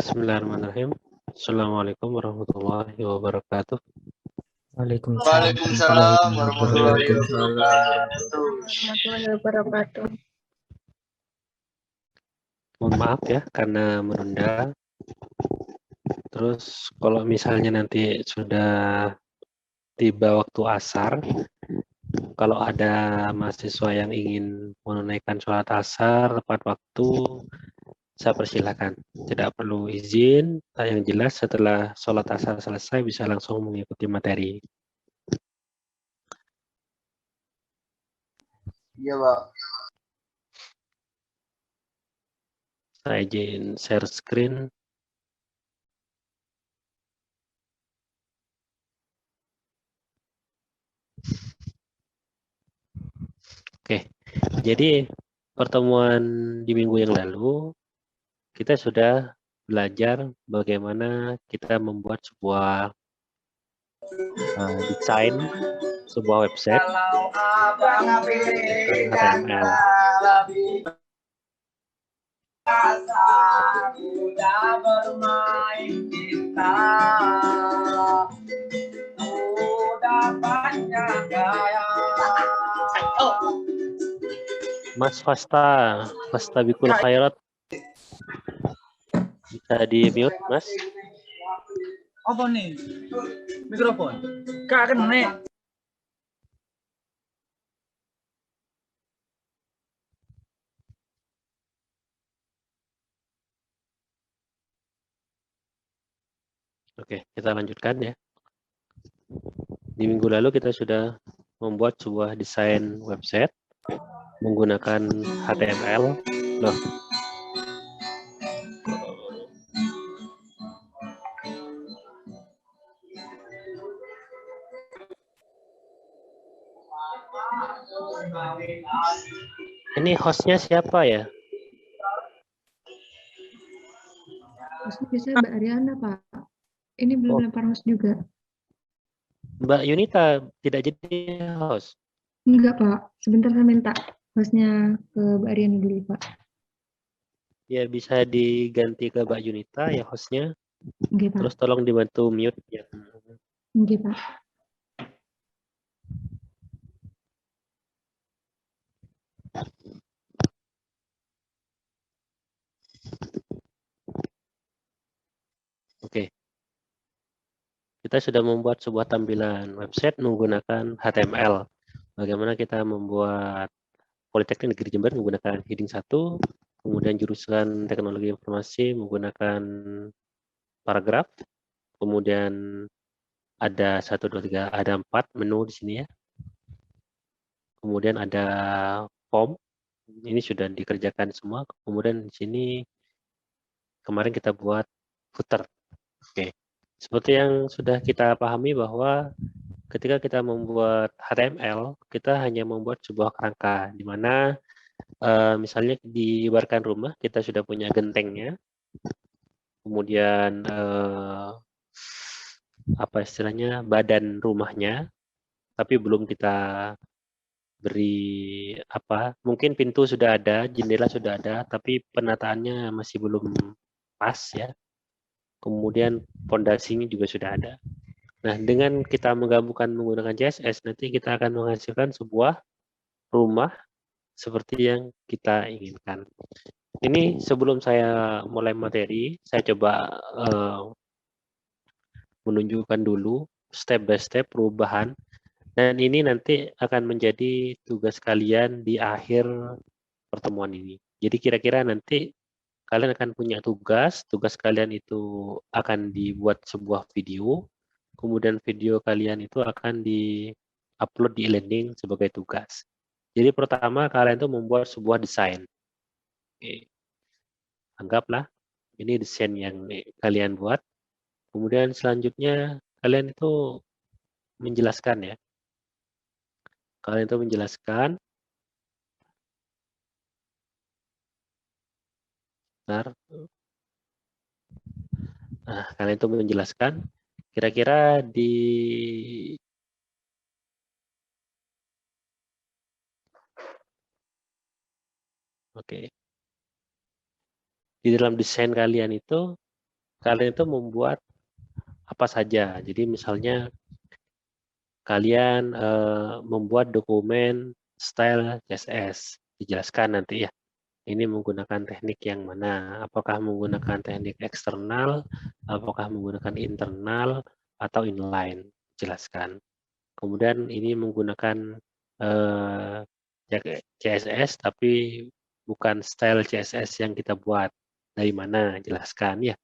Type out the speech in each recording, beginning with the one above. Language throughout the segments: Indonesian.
Bismillahirrahmanirrahim. Assalamualaikum warahmatullahi wabarakatuh. Waalaikumsalam warahmatullahi wabarakatuh. Mohon maaf ya karena menunda. Terus kalau misalnya nanti sudah tiba waktu asar, kalau ada mahasiswa yang ingin menunaikan sholat asar tepat waktu, saya persilakan. Tidak perlu izin, yang jelas setelah sholat asar selesai bisa langsung mengikuti materi. Iya, Pak. Saya izin share screen. Oke, jadi pertemuan di minggu yang lalu kita sudah belajar bagaimana kita membuat sebuah desain sebuah website HTML. Mas Fasta Bikul Khairat, bisa di mute Mas? Apa nih? Mikrofon. Kak kan nih. Oke, kita lanjutkan ya. Di minggu lalu kita sudah membuat sebuah desain website menggunakan HTML. Loh. Ini hostnya siapa ya? Hostnya bisa Mbak Ariana, Pak. Ini belum lempar host juga. Mbak Yunita tidak jadi host. Enggak, Pak. Sebentar saya minta hostnya ke Mbak Ariana dulu, Pak. Ya, bisa diganti ke Mbak Yunita ya hostnya. Oke, Pak. Terus tolong dibantu mute ya. Oke, Pak. Oke. Kita sudah membuat sebuah tampilan website menggunakan HTML. Bagaimana kita membuat Politeknik Negeri Jember menggunakan heading 1, kemudian jurusan Teknologi Informasi menggunakan paragraf, kemudian ada 1, 2, 3, ada 4 menu di sini ya. Kemudian ada form, ini sudah dikerjakan semua. Kemudian di sini kemarin kita buat footer. Oke. Seperti yang sudah kita pahami bahwa ketika kita membuat HTML, kita hanya membuat sebuah kerangka, di mana misalnya diibaratkan rumah, kita sudah punya gentengnya, kemudian apa istilahnya badan rumahnya, tapi belum kita beri apa, mungkin pintu sudah ada, jendela sudah ada, tapi penataannya masih belum pas ya. Kemudian fondasinya juga sudah ada. Nah, dengan kita menggabungkan menggunakan CSS, nanti kita akan menghasilkan sebuah rumah seperti yang kita inginkan. Ini sebelum saya mulai materi, saya coba menunjukkan dulu step by step perubahan. Dan ini nanti akan menjadi tugas kalian di akhir pertemuan ini. Jadi kira-kira nanti kalian akan punya tugas kalian itu akan dibuat sebuah video, kemudian video kalian itu akan di-upload di e-learning sebagai tugas. Jadi pertama kalian itu membuat sebuah desain. Oke. Anggaplah ini desain yang kalian buat. Kemudian selanjutnya kalian itu menjelaskan ya. Kalian itu menjelaskan. Bentar. Nah, kalian itu menjelaskan kira-kira di Oke. Di dalam desain kalian itu kalian itu membuat apa saja. Jadi misalnya kalian membuat dokumen style CSS, dijelaskan nanti ya. Ini menggunakan teknik yang mana? Apakah menggunakan teknik eksternal, apakah menggunakan internal, atau inline? Jelaskan. Kemudian ini menggunakan CSS, tapi bukan style CSS yang kita buat. Dari mana? Jelaskan ya.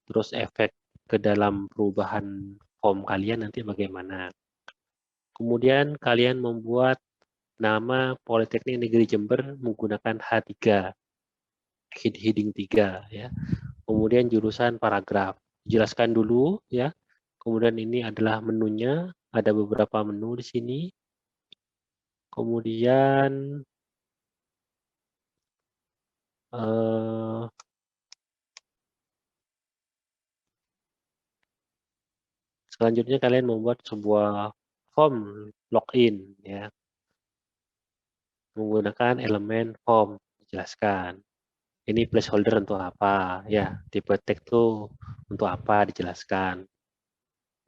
Terus efek ke dalam perubahan form kalian nanti bagaimana. Kemudian kalian membuat nama Politeknik Negeri Jember menggunakan H3, heading 3 ya. Kemudian jurusan paragraf. Jelaskan dulu ya. Kemudian ini adalah menunya, ada beberapa menu di sini. Kemudian selanjutnya kalian membuat sebuah form login ya. Menggunakan elemen form, dijelaskan. Ini placeholder untuk apa ya, tipe tag itu untuk apa dijelaskan.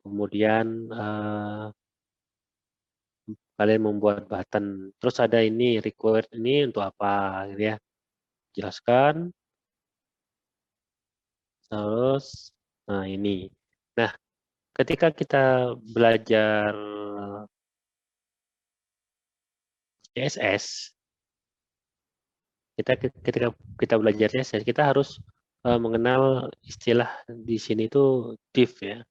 Kemudian kalian membuat button, terus ada ini required ini untuk apa gitu ya, jelaskan. Terus nah ini, nah ketika kita belajar CSS, ketika kita belajar CSS kita harus mengenal istilah di sini itu div ya.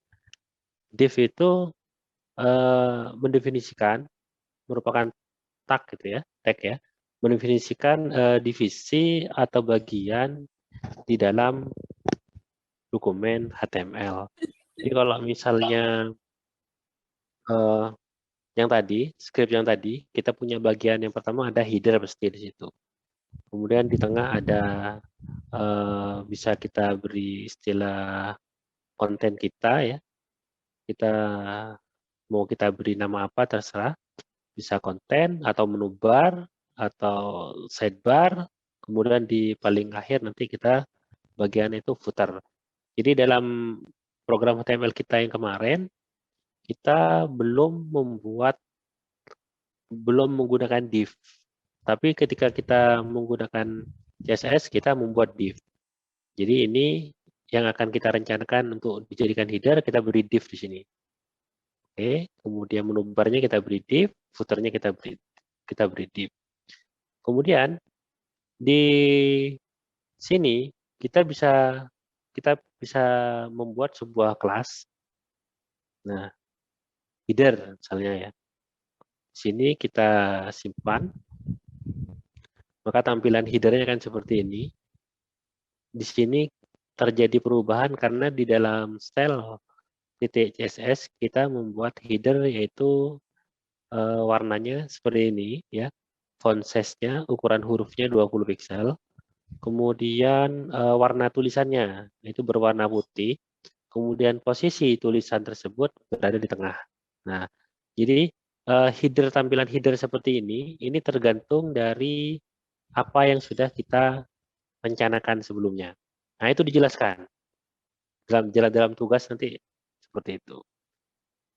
Div itu mendefinisikan, merupakan tag gitu ya, tag ya, mendefinisikan divisi atau bagian di dalam dokumen HTML. Jadi kalau misalnya yang tadi, script yang tadi, kita punya bagian yang pertama ada header pasti di situ. Kemudian di tengah ada bisa kita beri istilah konten kita ya. Kita mau kita beri nama apa terserah. Bisa konten atau menu bar atau sidebar. Kemudian di paling akhir nanti kita bagian itu footer. Jadi dalam program HTML kita yang kemarin kita belum menggunakan div. Tapi ketika kita menggunakan CSS kita membuat div. Jadi ini yang akan kita rencanakan untuk dijadikan header, kita beri div di sini. Oke, kemudian menu barnya kita beri div, footernya kita beri div. Kemudian di sini kita bisa membuat sebuah kelas. Nah, header misalnya ya. Di sini kita simpan. Maka tampilan headernya akan seperti ini. Di sini terjadi perubahan karena di dalam style .css kita membuat header yaitu warnanya seperti ini ya. Font size-nya, ukuran hurufnya 20 pixel. Kemudian warna tulisannya itu berwarna putih. Kemudian posisi tulisan tersebut berada di tengah. Nah, jadi tampilan header seperti ini tergantung dari apa yang sudah kita rencanakan sebelumnya. Nah, itu dijelaskan dalam tugas nanti seperti itu.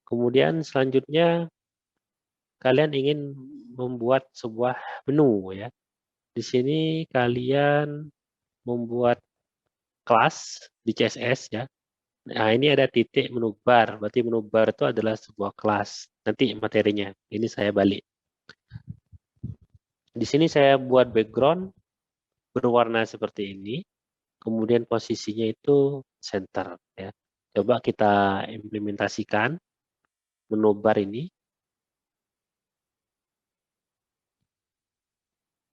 Kemudian selanjutnya kalian ingin membuat sebuah menu ya. Di sini kalian membuat kelas di CSS ya. Nah, ini ada titik menu bar. Berarti menu bar itu adalah sebuah kelas. Nanti materinya. Ini saya balik. Di sini saya buat background berwarna seperti ini. Kemudian posisinya itu center ya. Coba kita implementasikan menu bar ini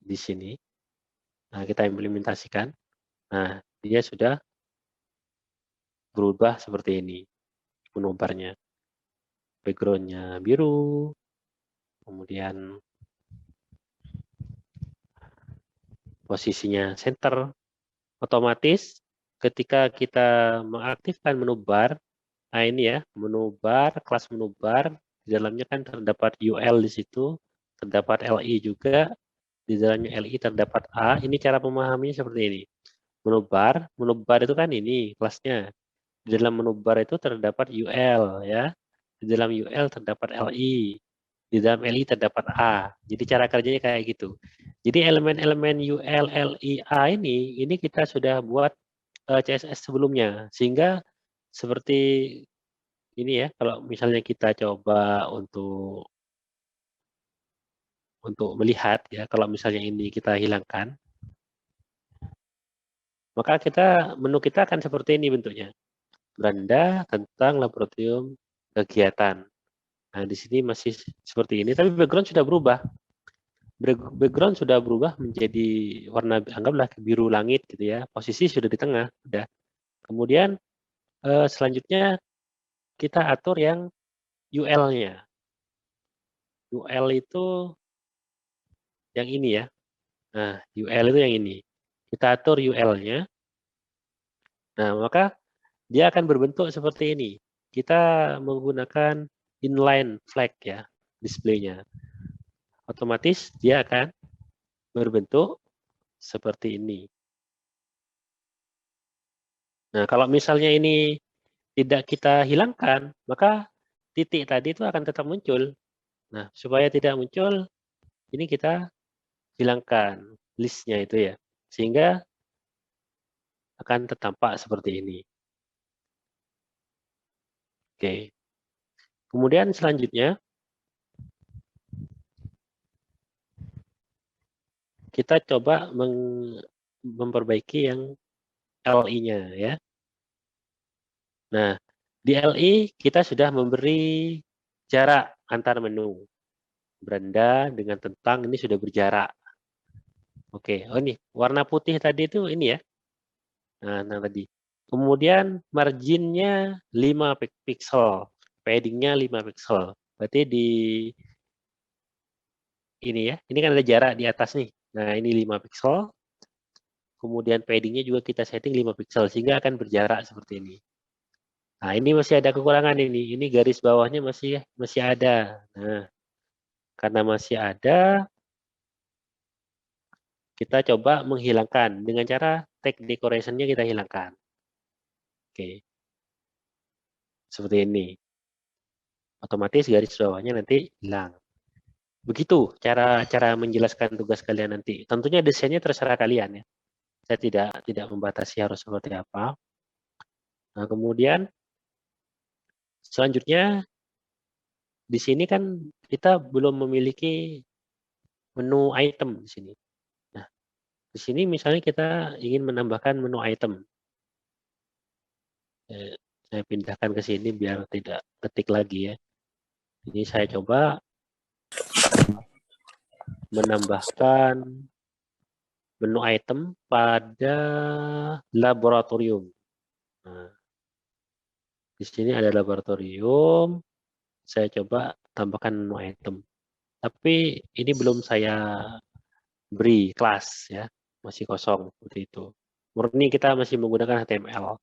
di sini. Nah, kita implementasikan. Nah, dia sudah berubah seperti ini menu barnya. Background-nya biru. Kemudian posisinya center. Otomatis ketika kita mengaktifkan menu bar, nah ini ya, menu bar, kelas menu bar, di dalamnya kan terdapat UL di situ, terdapat LI juga, di dalamnya LI terdapat A. Ini cara memahaminya seperti ini. Menu bar itu kan ini kelasnya. Di dalam menu bar itu terdapat UL ya. Di dalam UL terdapat LI. Di dalam LI terdapat A. Jadi cara kerjanya kayak gitu. Jadi elemen-elemen UL, LI, A ini kita sudah buat CSS sebelumnya. Sehingga seperti ini ya, kalau misalnya kita coba untuk melihat ya, kalau misalnya ini kita hilangkan, maka menu kita akan seperti ini bentuknya. Beranda tentang laboratorium kegiatan. Nah, di sini masih seperti ini, tapi background sudah berubah. Background sudah berubah menjadi warna, anggaplah biru langit gitu ya. Posisi sudah di tengah, udah. Kemudian selanjutnya kita atur yang UL-nya. UL itu yang ini ya. Nah, UL itu yang ini. Kita atur UL-nya. Nah, maka dia akan berbentuk seperti ini. Kita menggunakan inline flag ya, displaynya. Otomatis dia akan berbentuk seperti ini. Nah, kalau misalnya ini tidak kita hilangkan, maka titik tadi itu akan tetap muncul. Nah, supaya tidak muncul, ini kita hilangkan listnya itu ya. Sehingga akan tertampak seperti ini. Oke. Kemudian selanjutnya, kita coba memperbaiki yang LI-nya ya. Nah, di LI kita sudah memberi jarak antar menu. Beranda dengan tentang ini sudah berjarak. Oke, oh ini warna putih tadi itu ini ya. Nah tadi. Kemudian marginnya 5 pixel, paddingnya 5 pixel. Berarti di ini ya, ini kan ada jarak di atas nih. Nah ini 5 pixel. Kemudian paddingnya juga kita setting 5 pixel sehingga akan berjarak seperti ini. Nah ini masih ada kekurangan ini. Ini garis bawahnya masih ada. Nah karena masih ada, kita coba menghilangkan dengan cara tag decoration-nya kita hilangkan. Oke. Seperti ini. Otomatis garis bawahnya nanti hilang. Begitu cara menjelaskan tugas kalian nanti. Tentunya desainnya terserah kalian ya. Saya tidak membatasi harus seperti apa. Nah, kemudian selanjutnya di sini kan kita belum memiliki menu item di sini. Nah, di sini misalnya kita ingin menambahkan menu item. Saya pindahkan ke sini biar tidak ketik lagi ya. Ini saya coba menambahkan menu item pada laboratorium. Nah, di sini ada laboratorium. Saya coba tambahkan menu item. Tapi ini belum saya beri kelas ya, masih kosong seperti itu. Murni kita masih menggunakan HTML.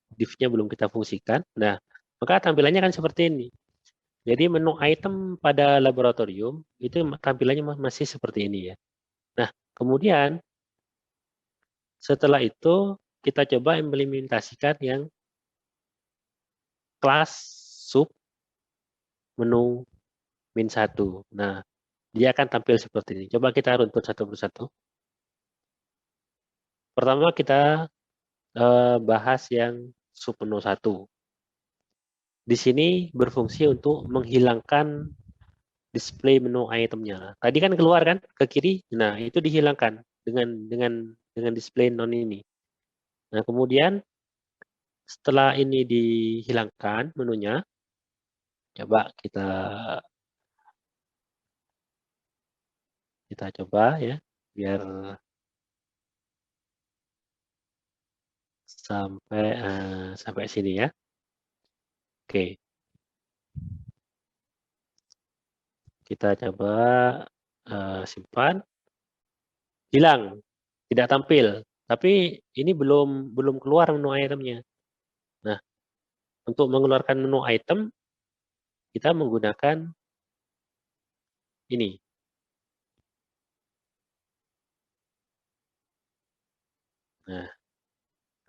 Div-nya belum kita fungsikan. Nah, maka tampilannya kan seperti ini. Jadi menu item pada laboratorium itu tampilannya masih seperti ini ya. Nah, kemudian setelah itu kita coba implementasikan yang kelas sub menu -1. Nah, dia akan tampil seperti ini. Coba kita runtut satu persatu. Pertama kita bahas yang sub menu 1. Di sini berfungsi untuk menghilangkan display menu itemnya. Tadi kan keluar kan ke kiri. Nah, itu dihilangkan dengan display non ini. Nah, kemudian setelah ini dihilangkan menunya, coba kita coba ya biar sampai sini ya. Oke. Kita coba simpan. Hilang, tidak tampil. Tapi ini belum keluar menu itemnya. Nah, untuk mengeluarkan menu item kita menggunakan ini. Nah,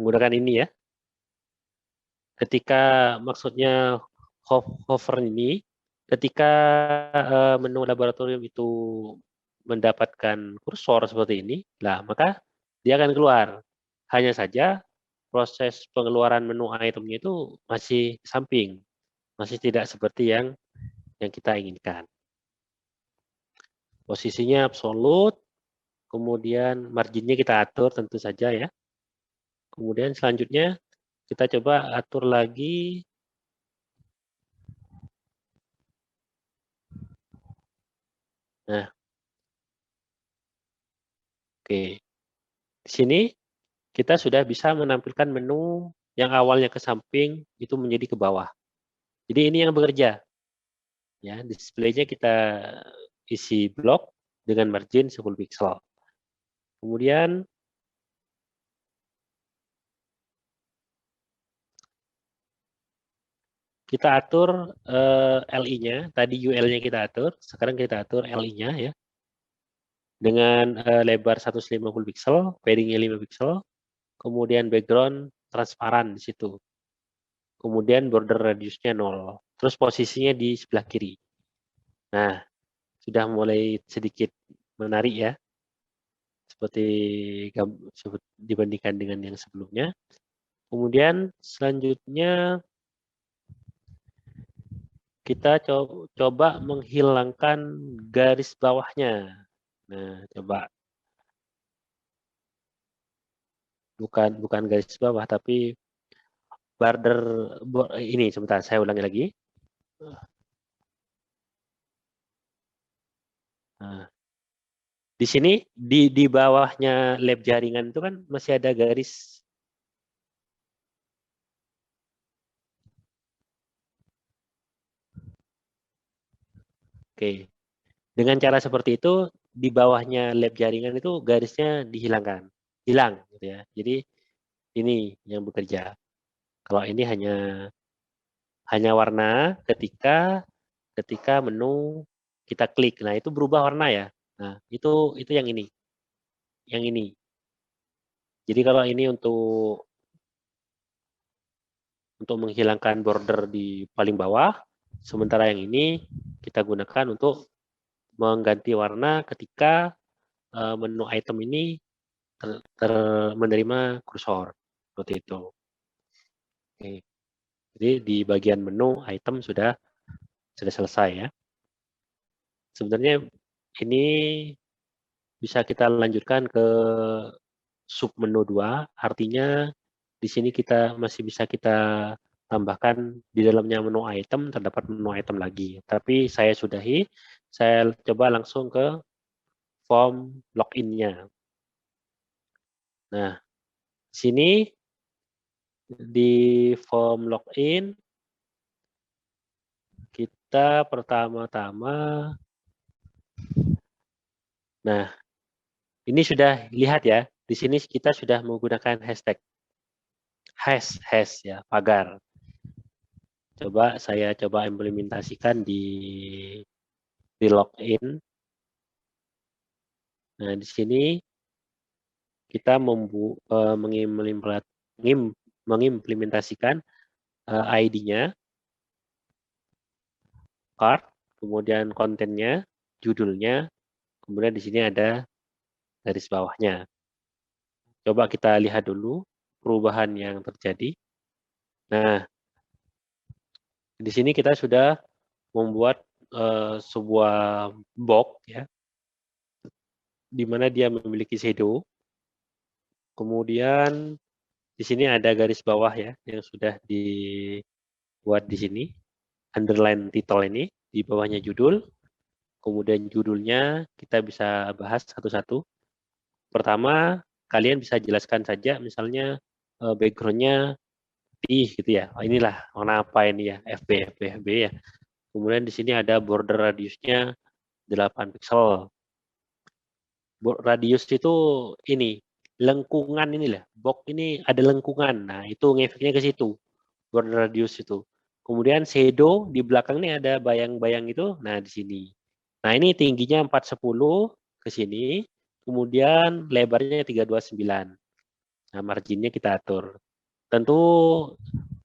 menggunakan ini ya. ketika maksudnya hover ini, ketika menu laboratorium itu mendapatkan kursor seperti ini, lah maka dia akan keluar. Hanya saja proses pengeluaran menu itemnya itu masih samping, masih tidak seperti yang kita inginkan. Posisinya absolut, kemudian marginnya kita atur tentu saja ya. Kemudian selanjutnya kita coba atur lagi nah. Oke. Di sini kita sudah bisa menampilkan menu yang awalnya ke samping itu menjadi ke bawah. Jadi ini yang bekerja. Ya, displaynya kita isi blok dengan margin 10 pixel. Kemudian kita atur LI-nya, tadi UL-nya kita atur, sekarang kita atur LI-nya ya. Dengan lebar 150 pixel, padding-nya 5 pixel, kemudian background transparan di situ. Kemudian border radiusnya 0. Terus posisinya di sebelah kiri. Nah, sudah mulai sedikit menarik ya. Seperti dibandingkan dengan yang sebelumnya. Kemudian selanjutnya kita coba menghilangkan garis bawahnya. Nah, coba. Bukan garis bawah, tapi border ini sebentar, saya ulangi lagi. Nah, di sini di bawahnya lab jaringan itu kan masih ada garis. Oke. Dengan cara seperti itu di bawahnya lab jaringan itu garisnya dihilangkan. Hilang gitu ya. Jadi ini yang bekerja. Kalau ini hanya warna ketika menu kita klik. Nah, itu berubah warna ya. Nah, itu yang ini. Yang ini. Jadi kalau ini untuk menghilangkan border di paling bawah, sementara yang ini kita gunakan untuk mengganti warna ketika menu item ini menerima kursor seperti itu. Oke. Jadi di bagian menu item sudah selesai ya. Sebenarnya ini bisa kita lanjutkan ke sub menu 2, artinya di sini kita masih bisa kita tambahkan di dalamnya menu item, terdapat menu item lagi. Tapi saya sudahi, saya coba langsung ke form login-nya. Nah, sini di form login, kita pertama-tama, nah ini sudah lihat ya, di sini kita sudah menggunakan hashtag hash ya, pagar. Saya coba implementasikan di login. Nah, di sini kita mengimplementasikan ID-nya, card, kemudian kontennya, judulnya, kemudian di sini ada garis bawahnya. Coba kita lihat dulu perubahan yang terjadi. Nah, di sini kita sudah membuat sebuah box ya, di mana dia memiliki shadow. Kemudian di sini ada garis bawah ya yang sudah dibuat di sini, underline title ini, di bawahnya judul. Kemudian judulnya kita bisa bahas satu-satu. Pertama, kalian bisa jelaskan saja misalnya background-nya putih gitu ya. Oh, inilah warna apa ini ya, FB ya. Kemudian di sini ada border radiusnya 8 pixel. Radius itu ini lengkungan ini lah. Box ini ada lengkungan. Nah, itu ngefeknya ke situ. Border radius itu. Kemudian shadow di belakang ini ada bayang-bayang itu. Nah, di sini. Nah, ini tingginya 410 ke sini. Kemudian lebarnya 329. Nah, marginnya kita atur. Tentu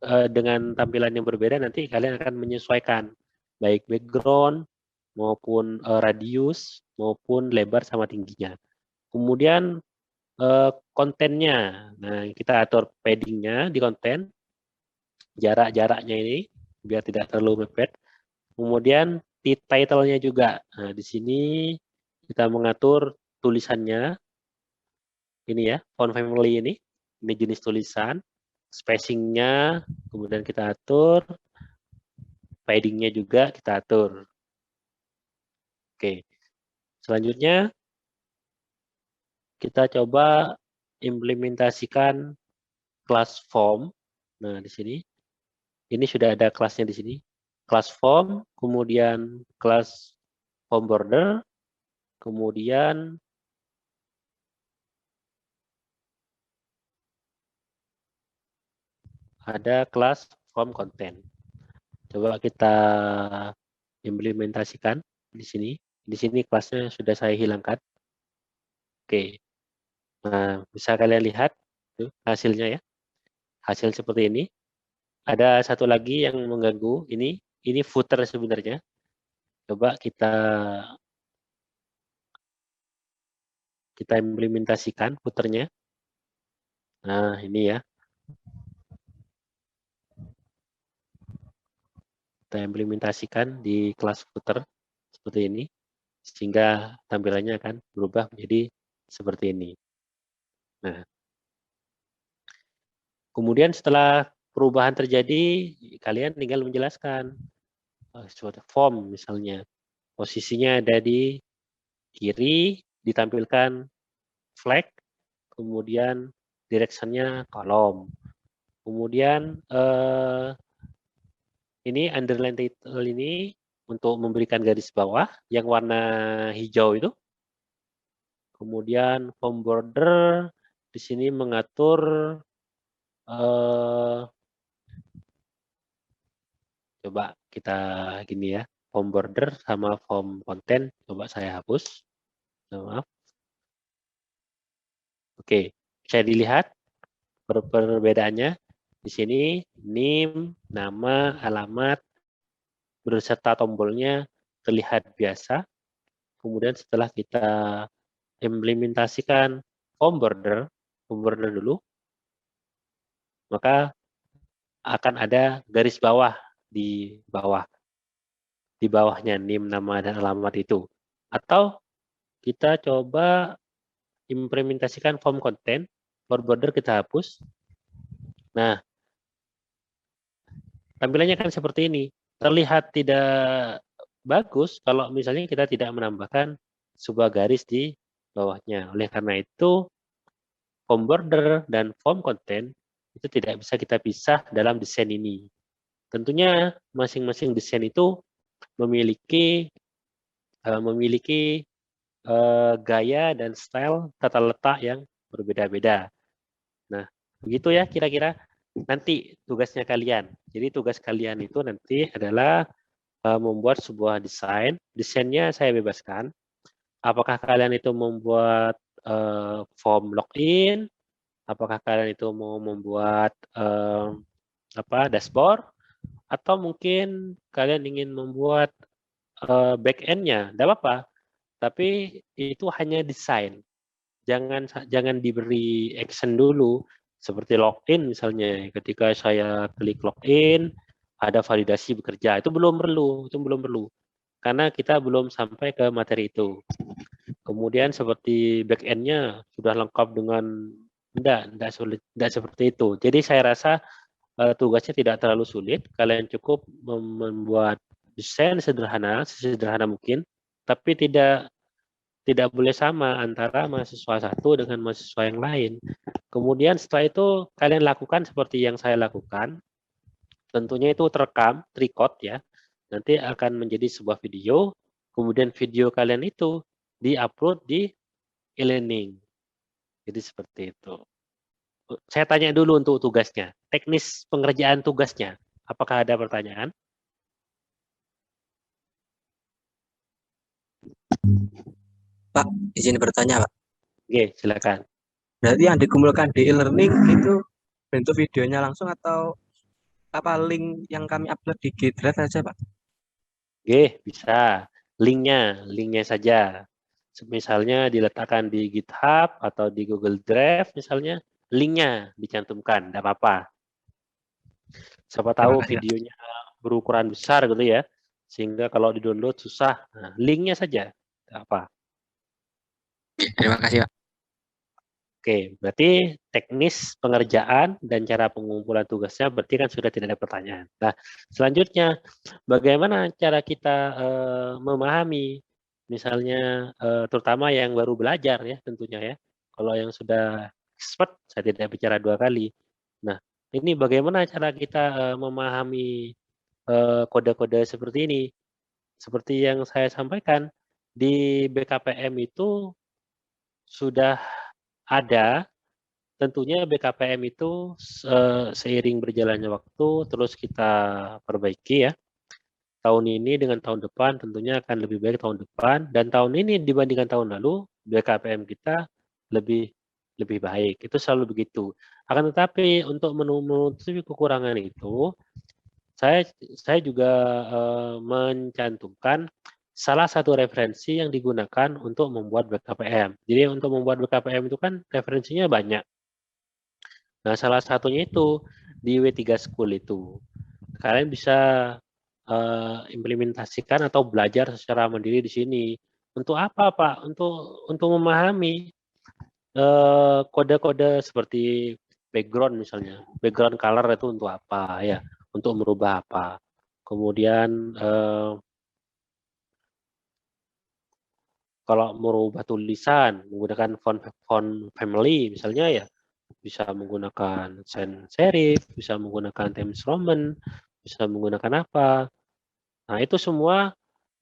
dengan tampilan yang berbeda nanti kalian akan menyesuaikan baik background maupun radius maupun lebar sama tingginya. Kemudian kontennya, nah kita atur paddingnya di konten, jaraknya ini biar tidak terlalu mepet. Kemudian title-nya juga. Nah, di sini kita mengatur tulisannya. Ini ya, font family ini jenis tulisan, spacing-nya, kemudian kita atur, padding-nya juga kita atur. Oke, selanjutnya kita coba implementasikan kelas form. Nah, di sini, ini sudah ada kelasnya di sini. Kelas form, kemudian kelas form border, kemudian ada kelas form content. Coba kita implementasikan di sini. Di sini kelasnya sudah saya hilangkan. Oke. Nah, bisa kalian lihat tuh, hasilnya ya. Hasil seperti ini. Ada satu lagi yang mengganggu. Ini footer sebenarnya. Coba kita implementasikan footernya. Nah, ini ya. Kita implementasikan di kelas footer seperti ini. Sehingga tampilannya akan berubah menjadi seperti ini. Nah, kemudian setelah perubahan terjadi, kalian tinggal menjelaskan suatu form misalnya. Posisinya ada di kiri, ditampilkan flag, kemudian direction-nya kolom. Kemudian ini underline title ini untuk memberikan garis bawah yang warna hijau itu. Kemudian form border di sini mengatur coba kita gini ya, form border sama form content coba saya hapus. Maaf. Oke, bisa dilihat perbedaannya di sini name, nama, alamat beserta tombolnya terlihat biasa. Kemudian setelah kita implementasikan form border dulu, maka akan ada garis bawah di bawahnya name, nama, dan alamat itu. Atau kita coba implementasikan form content, form border kita hapus. Nah, tampilannya kan seperti ini. Terlihat tidak bagus kalau misalnya kita tidak menambahkan sebuah garis di bawahnya. Oleh karena itu, form border dan form content itu tidak bisa kita pisah dalam desain ini. Tentunya masing-masing desain itu memiliki gaya dan style tata letak yang berbeda-beda. Nah, begitu ya kira-kira nanti tugasnya kalian. Jadi tugas kalian itu nanti adalah membuat sebuah desain. Desainnya saya bebaskan. Apakah kalian itu membuat form login? Apakah kalian itu mau membuat dashboard? Atau mungkin kalian ingin membuat back-end-nya? Tidak apa-apa. Tapi itu hanya desain. Jangan diberi action dulu. Seperti login misalnya. Ketika saya klik login, ada validasi bekerja. Itu belum perlu. Karena kita belum sampai ke materi itu. Kemudian seperti back-end-nya sudah lengkap dengan tidak sulit, tidak seperti itu. Jadi saya rasa tugasnya tidak terlalu sulit. Kalian cukup membuat desain sesederhana mungkin, tapi tidak boleh sama antara mahasiswa satu dengan mahasiswa yang lain. Kemudian setelah itu kalian lakukan seperti yang saya lakukan. Tentunya itu terekam, record ya. Nanti akan menjadi sebuah video. Kemudian video kalian itu di-upload di e-learning. Jadi seperti itu. Saya tanya dulu untuk tugasnya. Teknis pengerjaan tugasnya. Apakah ada pertanyaan? Pak, izin bertanya, Pak. Oke, silakan. Berarti yang dikumpulkan di e-learning itu bentuk videonya langsung atau apa link yang kami upload di G Drive aja, Pak? Oke, bisa. Linknya saja. Misalnya diletakkan di GitHub atau di Google Drive, misalnya linknya dicantumkan, tidak apa-apa. Siapa Terima tahu kasih, Pak. videonya berukuran besar gitu ya, sehingga kalau di-download susah. Nah, linknya saja, tidak apa. Terima kasih, Pak. Oke, berarti teknis pengerjaan dan cara pengumpulan tugasnya berarti kan sudah tidak ada pertanyaan. Nah, selanjutnya bagaimana cara kita memahami, misalnya terutama yang baru belajar ya tentunya ya. Kalau yang sudah expert, saya tidak bicara 2 kali. Nah, ini bagaimana cara kita memahami kode-kode seperti ini. Seperti yang saya sampaikan, di BKPM itu sudah ada. Tentunya BKPM itu seiring berjalannya waktu terus kita perbaiki ya. Tahun ini dengan tahun depan tentunya akan lebih baik tahun depan, dan tahun ini dibandingkan tahun lalu BKPM kita lebih lebih baik. Itu selalu begitu. Akan tetapi untuk menutupi kekurangan itu, saya saya juga mencantumkan salah satu referensi yang digunakan untuk membuat BKPM. Jadi untuk membuat BKPM itu kan referensinya banyak. Nah, salah satunya itu di W3 School itu. Kalian bisa implementasikan atau belajar secara mandiri di sini. Untuk apa, Pak? Untuk memahami kode-kode seperti background misalnya. Background color itu untuk apa ya? Untuk merubah apa? Kemudian kalau merubah tulisan menggunakan font family misalnya ya, bisa menggunakan sans serif, bisa menggunakan Times Roman, bisa menggunakan apa. Nah, itu semua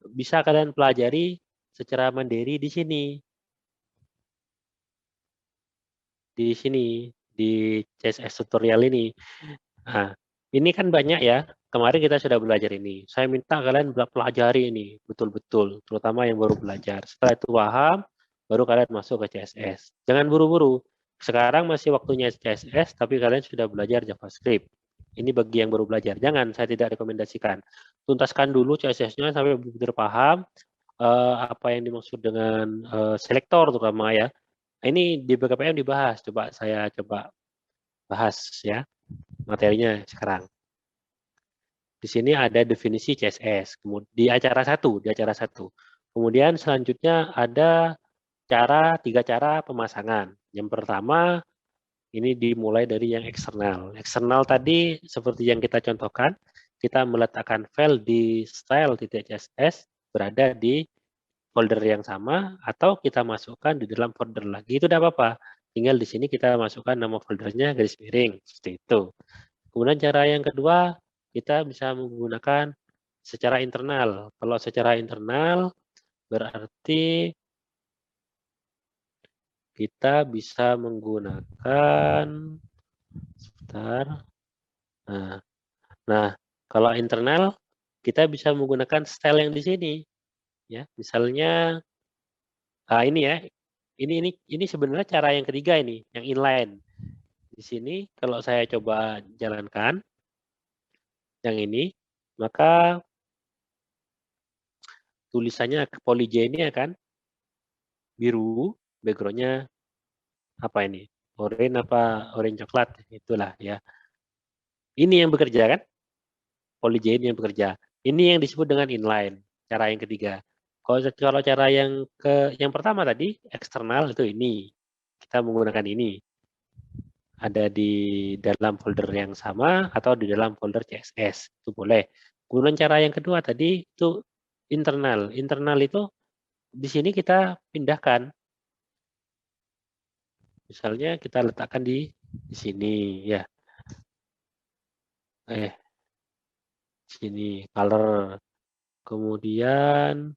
bisa kalian pelajari secara mandiri di sini. Di sini, di CSS tutorial ini. Nah, ini kan banyak ya. Kemarin kita sudah belajar ini. Saya minta kalian pelajari ini betul-betul, terutama yang baru belajar. Setelah itu paham, baru kalian masuk ke CSS. Jangan buru-buru. Sekarang masih waktunya CSS, tapi kalian sudah belajar JavaScript. Ini bagi yang baru belajar. Jangan, saya tidak rekomendasikan. Tuntaskan dulu CSS-nya sampai benar-benar paham apa yang dimaksud dengan selektor terutama ya. Ini di BKPM dibahas. Saya coba bahas ya materinya sekarang. Di sini ada definisi CSS. Kemudian di acara satu. Kemudian selanjutnya ada tiga cara pemasangan. Yang pertama ini dimulai dari yang eksternal. Eksternal tadi seperti yang kita contohkan, kita meletakkan file di style.css berada di folder yang sama atau kita masukkan di dalam folder lagi. Itu tidak apa-apa. Tinggal di sini kita masukkan nama foldernya garis miring seperti itu. Kemudian cara yang kedua, kita bisa menggunakan secara internal. Kalau secara internal berarti kita bisa menggunakan sebentar. Nah, kalau internal kita bisa menggunakan style yang di sini. Ya, misalnya ini ya. Ini sebenarnya cara yang ketiga ini, yang inline. Di sini kalau saya coba jalankan yang ini, maka tulisannya polyj ini akan biru, backgroundnya apa ini? Orange coklat, itulah ya. Ini yang bekerja kan? Polyj ini yang bekerja. Ini yang disebut dengan inline, cara yang ketiga. Kalau cara yang pertama tadi eksternal itu ini. Kita menggunakan ini. Ada di dalam folder yang sama atau di dalam folder CSS, itu boleh. Kemudian cara yang kedua tadi itu internal. Internal itu di sini kita pindahkan. Misalnya kita letakkan di sini ya. Sini color. Kemudian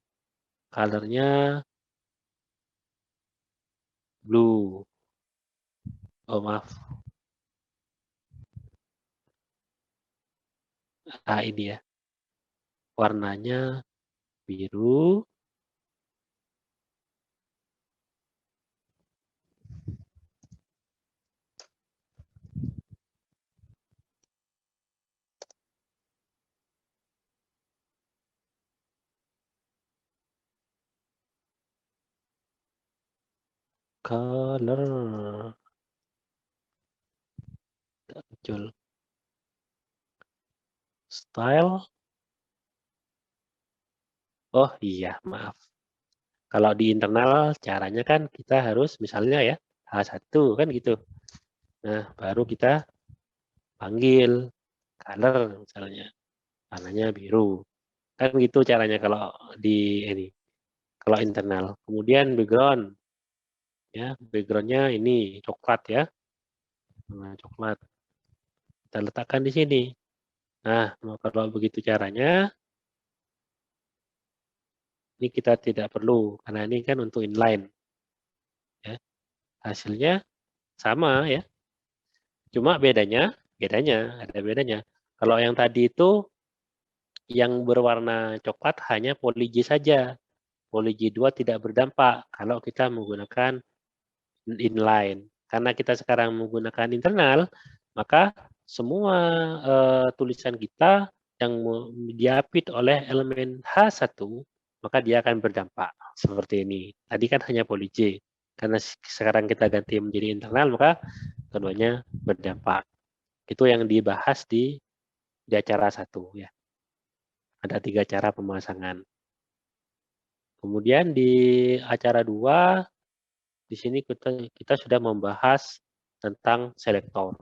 colornya blue. Oh maaf. Ini ya. Warnanya biru. color. Tidak muncul. Style. Oh iya, maaf. Kalau di internal caranya kan kita harus misalnya ya H1 kan gitu. Nah, baru kita panggil color misalnya. Warnanya biru. Kan gitu caranya kalau di ini. Kalau internal. Kemudian background. Ya, backgroundnya ini coklat ya. Nah, coklat. Kita letakkan di sini. Nah, kalau begitu caranya, ini kita tidak perlu karena ini kan untuk inline. Ya. Hasilnya sama ya. Cuma bedanya ada bedanya. Kalau yang tadi itu yang berwarna coklat hanya poly J saja. Poly J2 tidak berdampak kalau kita menggunakan inline. Karena kita sekarang menggunakan internal, maka semua tulisan kita yang diapit oleh elemen H1, maka dia akan berdampak seperti ini. Tadi kan hanya poly J. Karena sekarang kita ganti menjadi internal, maka keduanya berdampak. Itu yang dibahas di acara 1 ya. Ada 3 cara pemasangan. Kemudian di acara 2 di sini kita sudah membahas tentang selektor.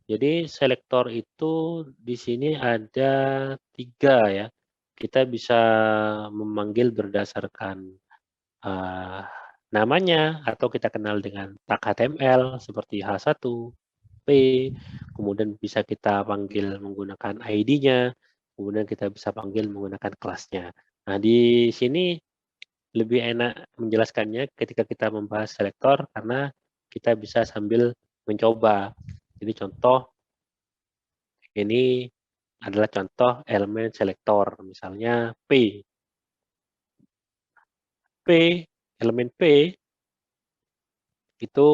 Jadi selektor itu di sini ada 3 ya. Kita bisa memanggil berdasarkan namanya atau kita kenal dengan tag HTML seperti H1, P, kemudian bisa kita panggil menggunakan ID-nya, kemudian kita bisa panggil menggunakan kelasnya. Nah, di sini lebih enak menjelaskannya ketika kita membahas selektor karena kita bisa sambil mencoba. Jadi contoh ini adalah contoh elemen selektor, misalnya P. Elemen P itu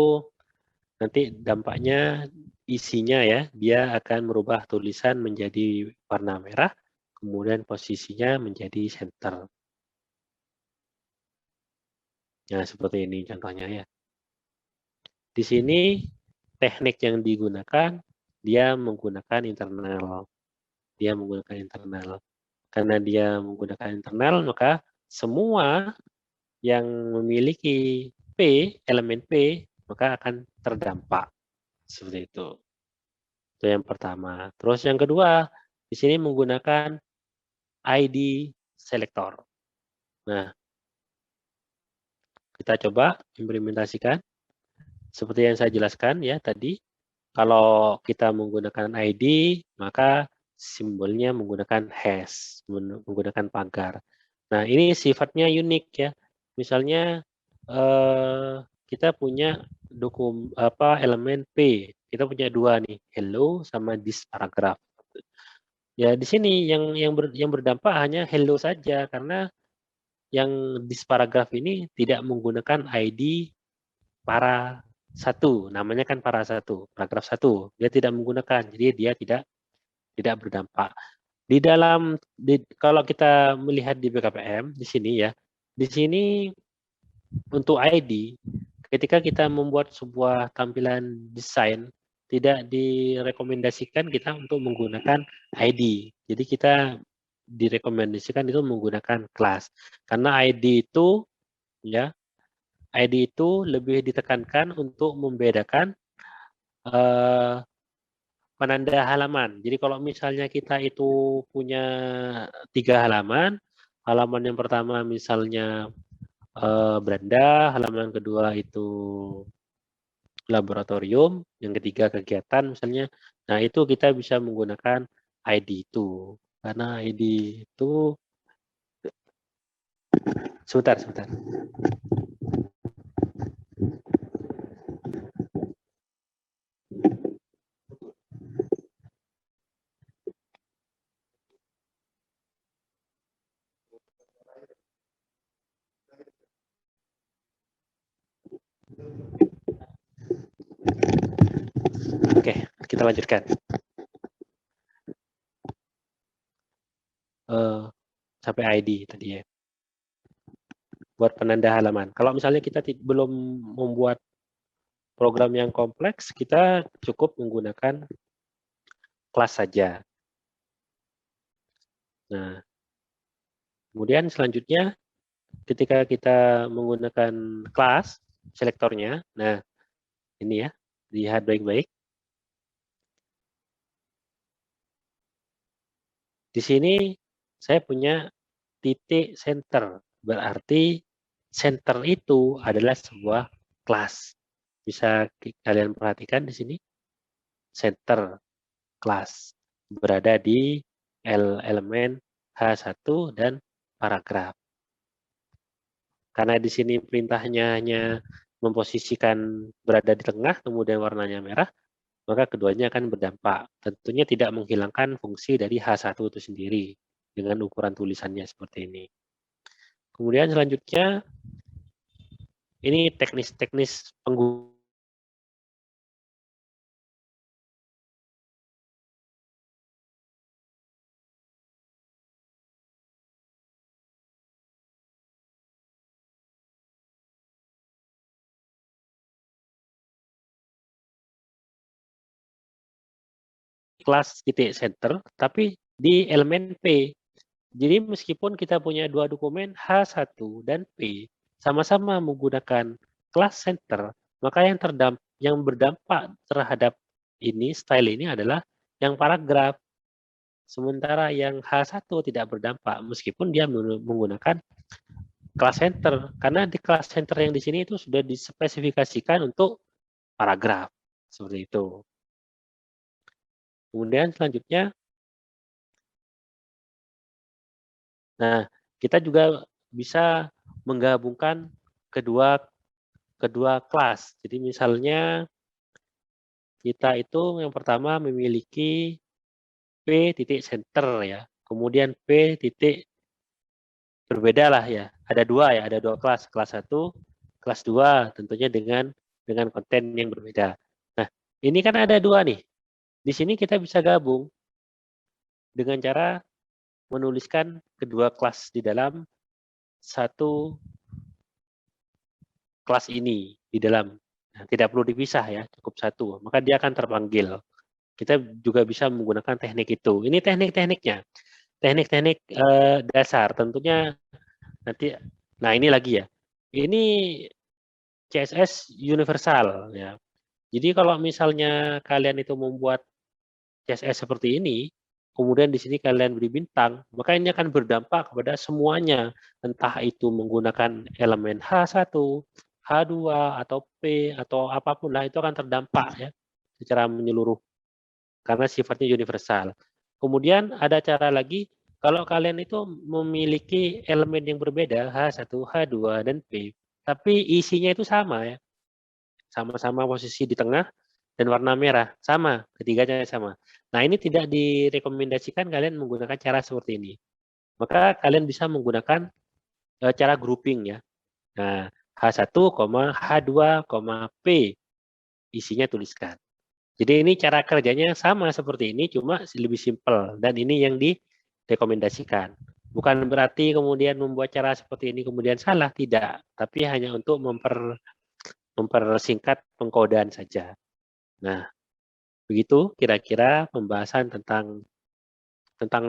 nanti dampaknya isinya ya, dia akan merubah tulisan menjadi warna merah, kemudian posisinya menjadi center. Nah, seperti ini contohnya ya. Di sini teknik yang digunakan, dia menggunakan internal. Karena dia menggunakan internal, maka semua yang memiliki elemen P, maka akan terdampak. Seperti itu. Itu yang pertama. Terus yang kedua, di sini menggunakan ID selector. Nah, kita coba implementasikan. Seperti yang saya jelaskan ya tadi, kalau kita menggunakan ID, maka simbolnya menggunakan hash, menggunakan pagar. Nah, ini sifatnya unik ya. Misalnya kita punya elemen P. Kita punya 2 nih, hello sama this paragraph. Ya di sini yang berdampak hanya hello saja karena yang this paragraph ini tidak menggunakan ID para 1, namanya kan para 1, paragraf 1. Dia tidak menggunakan, jadi dia tidak berdampak. Kalau kita melihat di BKPM di sini ya, di sini untuk ID, ketika kita membuat sebuah tampilan desain, tidak direkomendasikan kita untuk menggunakan ID. Jadi kita direkomendasikan itu menggunakan kelas. Karena ID itu lebih ditekankan untuk membedakan penanda halaman. Jadi kalau misalnya kita itu punya 3 halaman, halaman yang pertama misalnya beranda, halaman kedua itu laboratorium, yang ketiga kegiatan misalnya. Nah, itu kita bisa menggunakan ID itu. Karena ID itu sebentar. Oke, kita lanjutkan. Sampai ID tadi ya. Buat penanda halaman. Kalau misalnya kita belum membuat program yang kompleks, kita cukup menggunakan kelas saja. Nah, kemudian selanjutnya ketika kita menggunakan kelas selektornya, nah ini ya, lihat baik-baik. Di sini saya punya titik center, berarti center itu adalah sebuah kelas. Bisa kalian perhatikan di sini, center kelas berada di elemen H1 dan paragraf. Karena di sini perintahnya hanya memposisikan berada di tengah, kemudian warnanya merah, maka keduanya akan berdampak. Tentunya tidak menghilangkan fungsi dari H1 itu sendiri dengan ukuran tulisannya seperti ini. Kemudian selanjutnya, ini teknis-teknis penggunaan. Kelas titik center, tapi di elemen P. Jadi meskipun kita punya dua dokumen H1 dan P, sama-sama menggunakan kelas center, maka yang berdampak terhadap ini, style ini adalah yang paragraf. Sementara yang H1 tidak berdampak, meskipun dia menggunakan kelas center. Karena di kelas center yang di sini itu sudah dispesifikasikan untuk paragraf. Seperti itu. Kemudian selanjutnya, nah kita juga bisa menggabungkan kedua kelas. Jadi misalnya kita itu yang pertama memiliki P titik center ya, kemudian P titik berbeda lah ya. Ada dua kelas, kelas 1, kelas 2 tentunya dengan konten yang berbeda. Nah, ini kan ada dua nih. Di sini kita bisa gabung dengan cara menuliskan kedua kelas di dalam satu kelas ini di dalam. Nah, tidak perlu dipisah ya, cukup satu. Maka dia akan terpanggil. Kita juga bisa menggunakan teknik itu. Ini teknik-tekniknya. Teknik-teknik dasar tentunya nanti. Nah, ini lagi ya. Ini CSS universal ya. Jadi kalau misalnya kalian itu membuat CSS seperti ini, kemudian di sini kalian beri bintang, maka ini akan berdampak kepada semuanya. Entah itu menggunakan elemen H1, H2, atau P, atau apapun lah, itu akan terdampak ya secara menyeluruh. Karena sifatnya universal. Kemudian ada cara lagi, kalau kalian itu memiliki elemen yang berbeda, H1, H2, dan P, tapi isinya itu sama ya. Sama-sama posisi di tengah dan warna merah, sama, ketiganya sama. Nah, ini tidak direkomendasikan kalian menggunakan cara seperti ini. Maka kalian bisa menggunakan cara grouping ya. Nah, H1, H2, P, isinya tuliskan. Jadi ini cara kerjanya sama seperti ini, cuma lebih simpel. Dan ini yang direkomendasikan. Bukan berarti kemudian membuat cara seperti ini kemudian salah, tidak. Tapi hanya untuk mempersingkat pengkodean saja. Nah, begitu kira-kira pembahasan tentang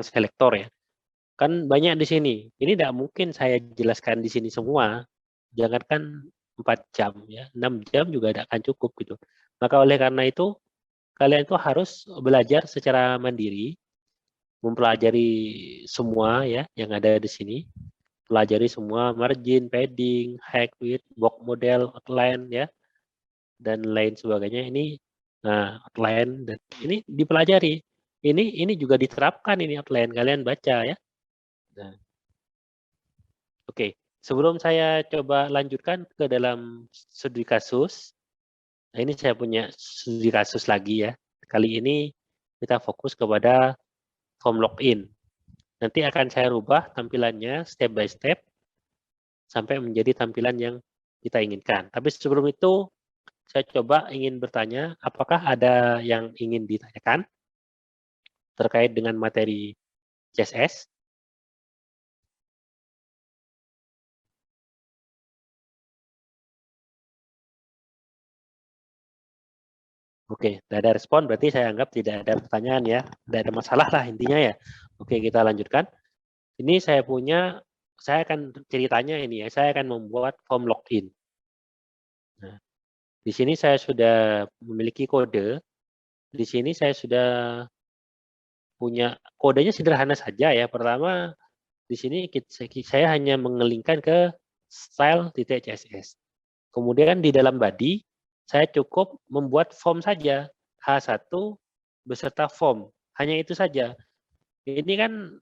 selektor ya. Kan banyak di sini. Ini tidak mungkin saya jelaskan di sini semua. Jangankan 4 jam ya, 6 jam juga tidak akan cukup gitu. Maka oleh karena itu kalian itu harus belajar secara mandiri, mempelajari semua ya yang ada di sini. Pelajari semua margin, padding, height, width, box model, outline ya dan lain sebagainya. Ini outline dan ini dipelajari. Ini juga diterapkan ini outline, kalian baca ya. Nah, oke. Sebelum saya coba lanjutkan ke dalam studi kasus, nah ini saya punya studi kasus lagi ya. Kali ini kita fokus kepada form login. Nanti akan saya rubah tampilannya step by step sampai menjadi tampilan yang kita inginkan. Tapi sebelum itu, saya coba ingin bertanya, apakah ada yang ingin ditanyakan terkait dengan materi CSS? Oke, tidak ada respon, berarti saya anggap tidak ada pertanyaan ya. Tidak ada masalah lah intinya ya. Oke, kita lanjutkan. Ini saya akan ceritanya ini ya, saya akan membuat form login. Nah, di sini saya sudah memiliki kode. Di sini saya sudah punya kodenya sederhana saja ya. Pertama, di sini saya hanya mengelingkan ke style.css. Kemudian di dalam body, saya cukup membuat form saja. H1 beserta form. Hanya itu saja. Ini kan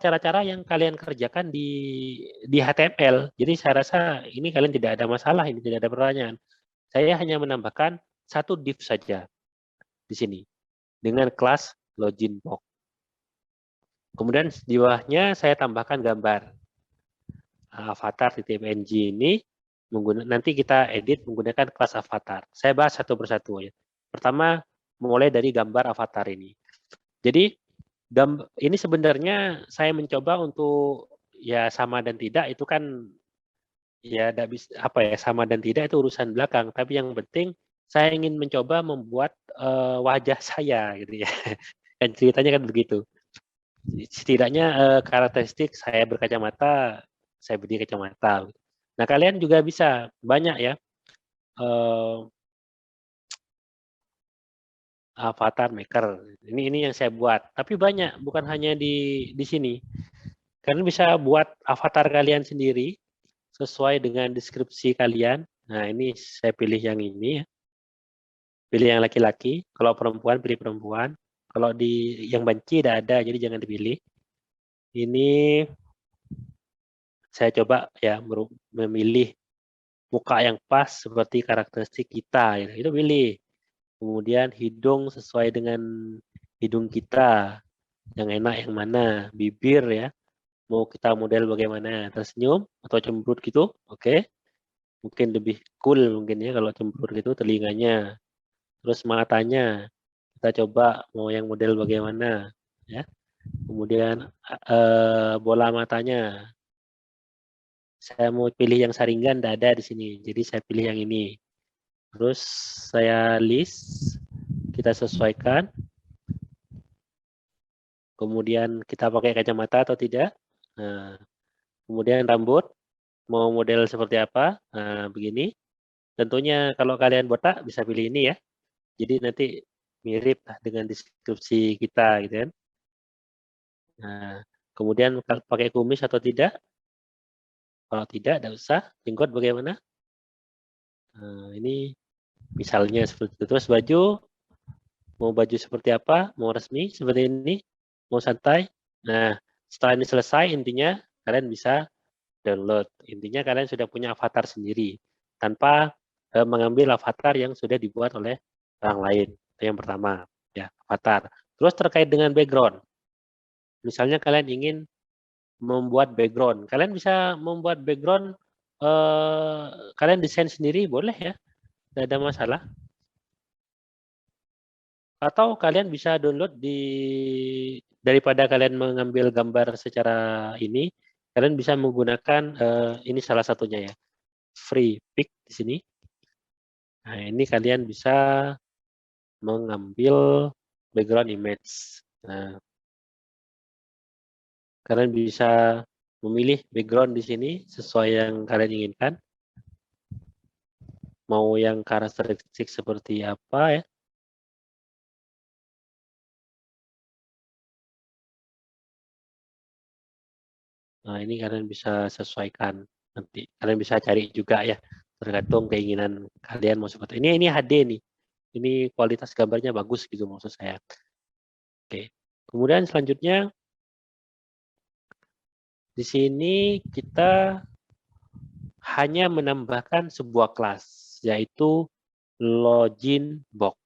cara-cara yang kalian kerjakan di HTML. Jadi saya rasa ini kalian tidak ada masalah, ini tidak ada pertanyaan. Saya hanya menambahkan satu div saja di sini dengan kelas login box. Kemudian di bawahnya saya tambahkan gambar avatar.png ini nanti kita edit menggunakan kelas avatar. Saya bahas satu persatu ya. Pertama mulai dari gambar avatar ini. Jadi ini sebenarnya saya mencoba untuk ya sama dan tidak itu kan ya tidak bisa sama dan tidak itu urusan belakang, tapi yang penting saya ingin mencoba membuat wajah saya gitu ya. Dan ceritanya kan begitu. Setidaknya karakteristik saya berkacamata, saya beri kacamata. Nah, kalian juga bisa banyak ya avatar maker. Ini yang saya buat. Tapi banyak, bukan hanya di sini. Kalian bisa buat avatar kalian sendiri sesuai dengan deskripsi kalian. Nah, ini saya pilih yang ini ya. Pilih yang laki-laki. Kalau perempuan pilih perempuan. Kalau yang banci tidak ada, jadi jangan dipilih. Ini saya coba ya memilih muka yang pas seperti karakteristik kita. Ya. Itu pilih. Kemudian hidung sesuai dengan hidung kita. Yang enak yang mana. Bibir ya. Mau kita model bagaimana. Tersenyum atau cemberut gitu. Oke. Mungkin lebih cool mungkin ya kalau cemberut gitu telinganya. Terus matanya. Kita coba mau yang model bagaimana. Ya. Kemudian bola matanya. Saya mau pilih yang saringan, tidak ada di sini. Jadi saya pilih yang ini. Terus saya list, kita sesuaikan. Kemudian kita pakai kacamata atau tidak. Nah, kemudian rambut, mau model seperti apa. Nah, begini. Tentunya kalau kalian botak bisa pilih ini ya. Jadi nanti mirip dengan deskripsi kita gitu kan. Nah, kemudian pakai kumis atau tidak. Kalau tidak usah. Jenggot bagaimana? Nah, ini misalnya seperti itu. Terus baju, mau baju seperti apa? Mau resmi seperti ini? Mau santai? Nah, setelah ini selesai, intinya kalian bisa download. Intinya kalian sudah punya avatar sendiri. Tanpa mengambil avatar yang sudah dibuat oleh orang lain. Itu yang pertama. Ya, avatar. Terus terkait dengan background. Misalnya kalian ingin membuat background. Kalian bisa membuat background, kalian desain sendiri, boleh ya. Tidak ada masalah. Atau kalian bisa download daripada kalian mengambil gambar secara ini, kalian bisa menggunakan ini salah satunya ya, free pick di sini. Nah, ini kalian bisa mengambil background image. Nah, kalian bisa memilih background di sini sesuai yang kalian inginkan. Mau yang karakteristik seperti apa ya. Nah, ini kalian bisa sesuaikan. Nanti kalian bisa cari juga ya. Tergantung keinginan kalian mau seperti ini. Ini HD nih. Ini kualitas gambarnya bagus gitu maksud saya. Oke. Kemudian selanjutnya di sini kita hanya menambahkan sebuah kelas, yaitu login box.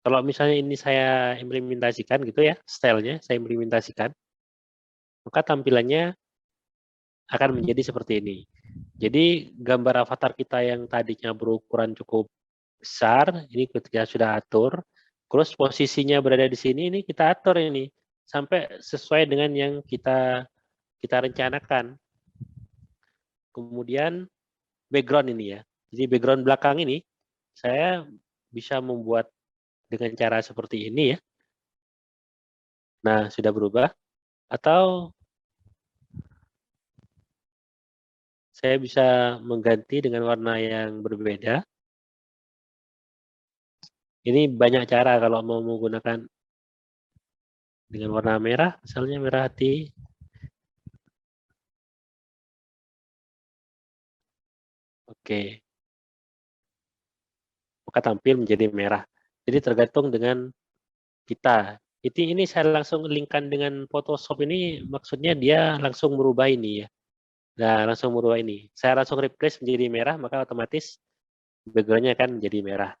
Kalau misalnya ini saya implementasikan gitu ya, stylenya saya implementasikan, maka tampilannya akan menjadi seperti ini. Jadi gambar avatar kita yang tadinya berukuran cukup besar, ini ketika sudah atur, terus posisinya berada di sini, ini kita atur ini sampai sesuai dengan yang kita rencanakan. Kemudian background ini ya. Jadi background belakang ini saya bisa membuat dengan cara seperti ini ya. Nah, sudah berubah. Atau saya bisa mengganti dengan warna yang berbeda. Ini banyak cara kalau mau menggunakan dengan warna merah, misalnya merah hati. Oke. Maka tampil menjadi merah. Jadi tergantung dengan kita. Ini saya langsung linkkan dengan Photoshop ini, maksudnya dia langsung merubah ini ya. Nah, langsung merubah ini. Saya langsung replace menjadi merah, maka otomatis background-nya akan menjadi merah.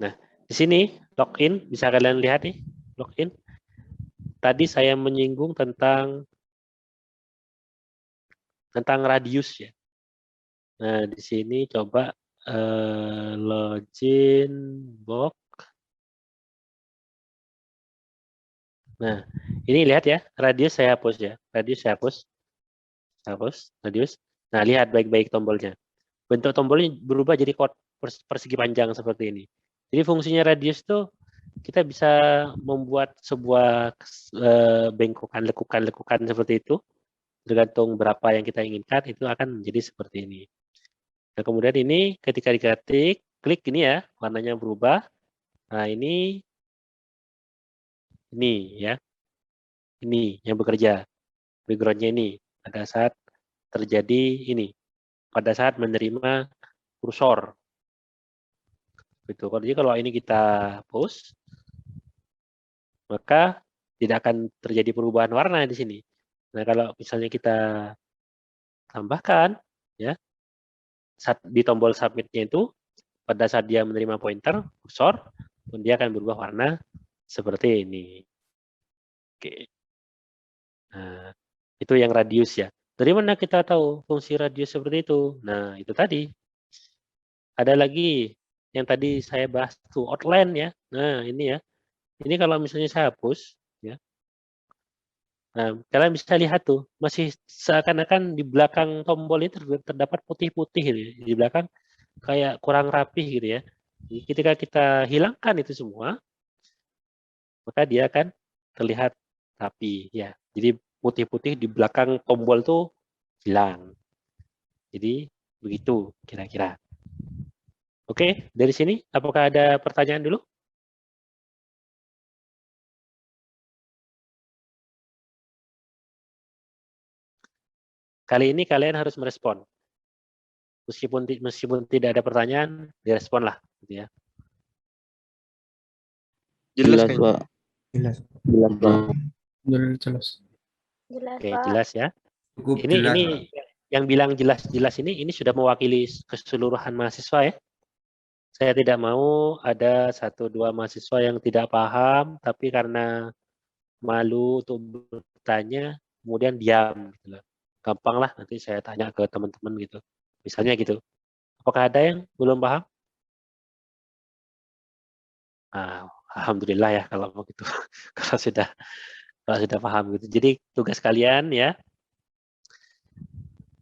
Nah, di sini login, bisa kalian lihat nih, login. Tadi saya menyinggung tentang radius ya. Nah, di sini coba login box. Nah, ini lihat ya, radius saya hapus ya. Radius saya hapus. Hapus, radius. Nah, lihat baik-baik tombolnya. Bentuk tombolnya berubah jadi persegi panjang seperti ini. Jadi fungsinya radius itu kita bisa membuat sebuah bengkokan, lekukan seperti itu. Tergantung berapa yang kita inginkan, itu akan menjadi seperti ini. Nah, kemudian ini ketika diketik, klik ini ya, warnanya berubah. Nah, ini ya. Ini yang bekerja. Background-nya ini pada saat terjadi ini. Pada saat menerima kursor. Gitu. Jadi kalau ini kita post, maka tidak akan terjadi perubahan warna di sini. Nah, kalau misalnya kita tambahkan, ya, di tombol submit-nya itu, pada saat dia menerima pointer, kursor, dia akan berubah warna seperti ini. Oke. Nah, itu yang radius ya. Dari mana kita tahu fungsi radius seperti itu? Nah, itu tadi. Ada lagi yang tadi saya bahas tuh, outline ya. Nah, ini ya. Ini kalau misalnya saya hapus, ya. Nah, kalian bisa lihat tuh, masih seakan-akan di belakang tombol ini terdapat putih-putih gitu ya. Di belakang kayak kurang rapih gitu ya. Jadi ketika kita hilangkan itu semua, maka dia akan terlihat rapi ya. Jadi putih-putih di belakang tombol tuh hilang. Jadi begitu kira-kira. Oke, dari sini apakah ada pertanyaan dulu? Kali ini kalian harus merespon. Meskipun tidak ada pertanyaan, direspon lah, gitu ya. Jelas, Pak. Jelas. Jelas, Pak. Jelas. Oke, jelas ya. Cukup Ini jelas, ini Pak. yang bilang jelas-jelas ini sudah mewakili keseluruhan mahasiswa ya. Saya tidak mau ada 1-2 mahasiswa yang tidak paham, tapi karena malu untuk bertanya, kemudian diam. Gitu. Gampang lah nanti saya tanya ke teman-teman gitu. Misalnya gitu. Apakah ada yang belum paham? Nah, alhamdulillah ya kalau begitu. kalau sudah paham gitu. Jadi tugas kalian ya,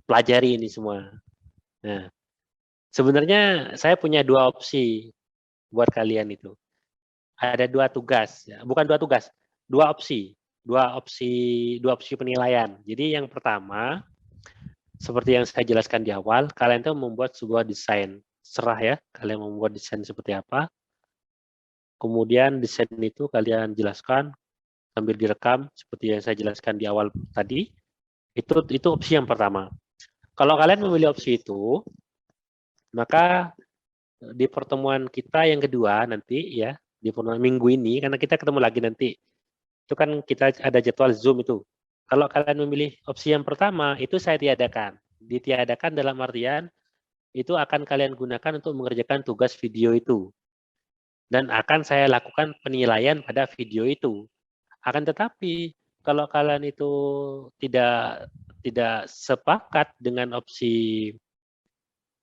pelajari ini semua. Nah, sebenarnya saya punya 2 opsi buat kalian itu. Ada 2 tugas, ya. Bukan 2 tugas, 2 opsi. 2 opsi penilaian. Jadi yang pertama, seperti yang saya jelaskan di awal, kalian tuh membuat sebuah desain. Serah ya, kalian membuat desain seperti apa. Kemudian desain itu kalian jelaskan sambil direkam seperti yang saya jelaskan di awal tadi. Itu opsi yang pertama. Kalau kalian memilih opsi itu, maka di pertemuan kita yang kedua nanti ya, di pertemuan minggu ini, karena kita ketemu lagi nanti, itu kan kita ada jadwal Zoom itu. Kalau kalian memilih opsi yang pertama, itu saya tiadakan. Ditiadakan dalam artian, itu akan kalian gunakan untuk mengerjakan tugas video itu. Dan akan saya lakukan penilaian pada video itu. Akan tetapi, kalau kalian itu tidak sepakat dengan opsi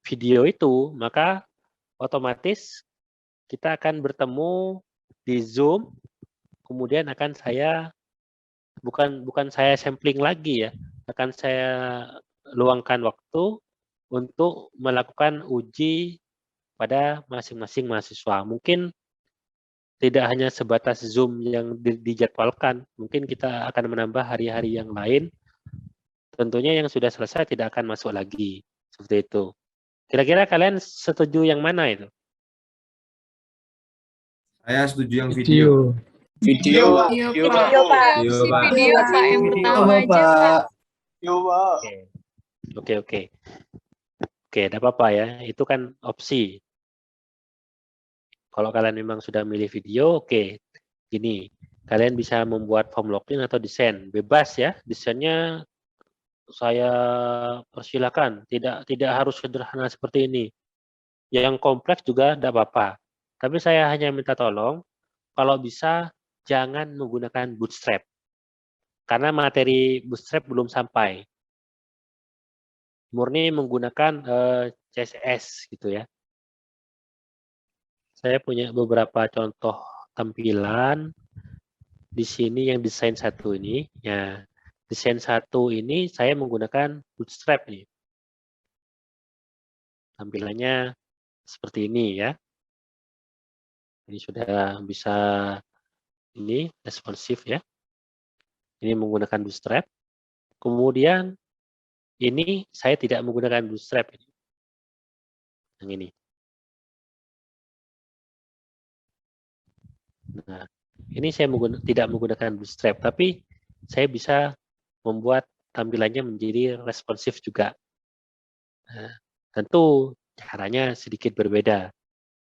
video itu, maka otomatis kita akan bertemu di Zoom, kemudian akan saya bukan saya sampling lagi ya, akan saya luangkan waktu untuk melakukan uji pada masing-masing mahasiswa. Mungkin tidak hanya sebatas Zoom yang dijadwalkan, mungkin kita akan menambah hari-hari yang lain. Tentunya yang sudah selesai tidak akan masuk lagi. Seperti itu. Kira-kira kalian setuju yang mana itu? Saya setuju yang video. Video. Iya, Yo, Pak. Pak. Yo, Opsi Pak. video, Pak. Yang pertama aja, Pak. Yo, Pak. Oke. Oke, tidak apa-apa ya. Itu kan opsi. Kalau kalian memang sudah milih video, oke. Gini, kalian bisa membuat form login atau desain. Bebas ya, desainnya saya persilakan. Tidak harus sederhana seperti ini. Yang kompleks juga tidak apa-apa. Tapi saya hanya minta tolong, kalau bisa jangan menggunakan Bootstrap. Karena materi Bootstrap belum sampai. Murni menggunakan CSS gitu ya. Saya punya beberapa contoh tampilan di sini yang desain satu ini. Ya, desain satu ini saya menggunakan Bootstrap nih. Tampilannya seperti ini ya. Ini sudah bisa ini responsif ya. Ini menggunakan Bootstrap. Kemudian ini saya tidak menggunakan Bootstrap ini. Yang ini. Nah, ini saya tidak menggunakan Bootstrap, tapi saya bisa membuat tampilannya menjadi responsif juga. Nah, tentu caranya sedikit berbeda,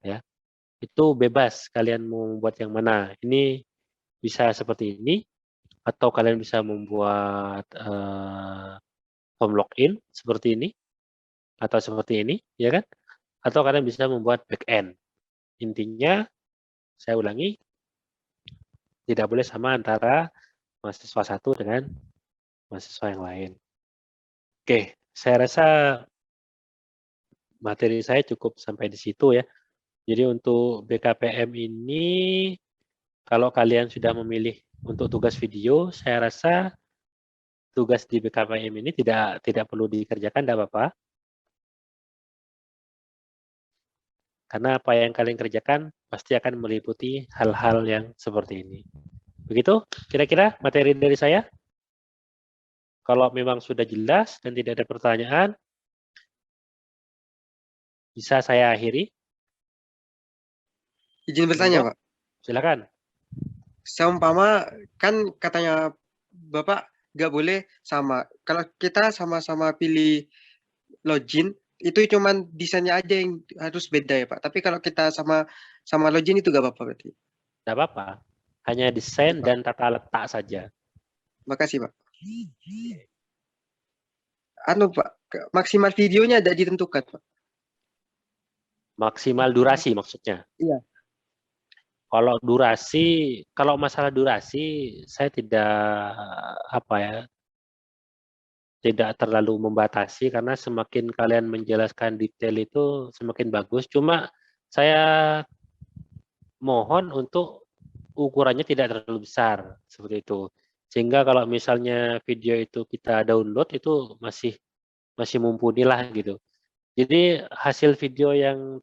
ya. Itu bebas kalian mau membuat yang mana. Ini bisa seperti ini, atau kalian bisa membuat form login seperti ini, atau seperti ini, ya kan? Atau kalian bisa membuat backend. Intinya, saya ulangi, tidak boleh sama antara mahasiswa satu dengan mahasiswa yang lain. Oke, saya rasa materi saya cukup sampai di situ ya. Jadi untuk BKPM ini, kalau kalian sudah memilih untuk tugas video, saya rasa tugas di BKPM ini tidak perlu dikerjakan, tidak apa-apa. Karena apa yang kalian kerjakan pasti akan meliputi hal-hal yang seperti ini. Begitu kira-kira materi dari saya? Kalau memang sudah jelas dan tidak ada pertanyaan, bisa saya akhiri. Izin bertanya, Pak. Silakan. Seumpama kan katanya Bapak nggak boleh sama. Kalau kita sama-sama pilih login, itu cuman desainnya aja yang harus beda ya, Pak. Tapi kalau kita sama login itu nggak apa-apa berarti. Tidak apa-apa. Hanya desain dan tata letak saja. Makasih, Pak. Pak, maksimal videonya ada ditentukan, Pak. Maksimal durasi maksudnya. Iya. Kalau masalah durasi, saya tidak terlalu membatasi karena semakin kalian menjelaskan detail itu semakin bagus. Cuma saya mohon untuk ukurannya tidak terlalu besar seperti itu. Sehingga kalau misalnya video itu kita download itu masih mumpuni lah gitu. Jadi hasil video yang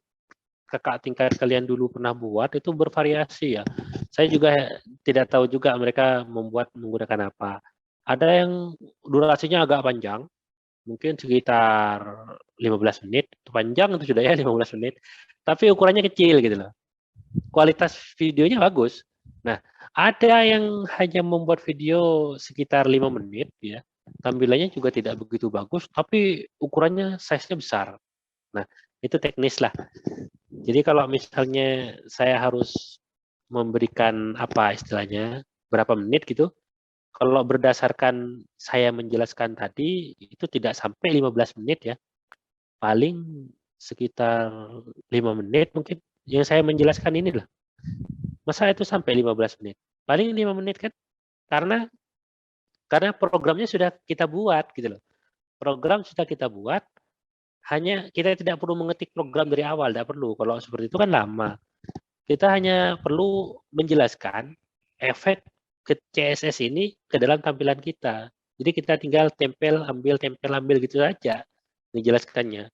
kakak tingkat kalian dulu pernah buat itu bervariasi ya. Saya juga tidak tahu juga mereka menggunakan apa. Ada yang durasinya agak panjang, mungkin sekitar 15 menit. Panjang itu sudah ya 15 menit. Tapi ukurannya kecil gitu loh. Kualitas videonya bagus. Nah, ada yang hanya membuat video sekitar 5 menit ya. Tampilannya juga tidak begitu bagus, tapi ukurannya size-nya besar. Nah, itu teknis lah. Jadi kalau misalnya saya harus memberikan apa istilahnya, berapa menit gitu, kalau berdasarkan saya menjelaskan tadi, itu tidak sampai 15 menit ya. Paling sekitar 5 menit mungkin. Yang saya menjelaskan ini lah. Masa itu sampai 15 menit? Paling 5 menit kan? Karena programnya sudah kita buat gitu loh. Program sudah kita buat, hanya kita tidak perlu mengetik program dari awal, tidak perlu. Kalau seperti itu kan lama. Kita hanya perlu menjelaskan efek ke CSS ini ke dalam tampilan kita. Jadi kita tinggal tempel, ambil gitu saja menjelaskannya.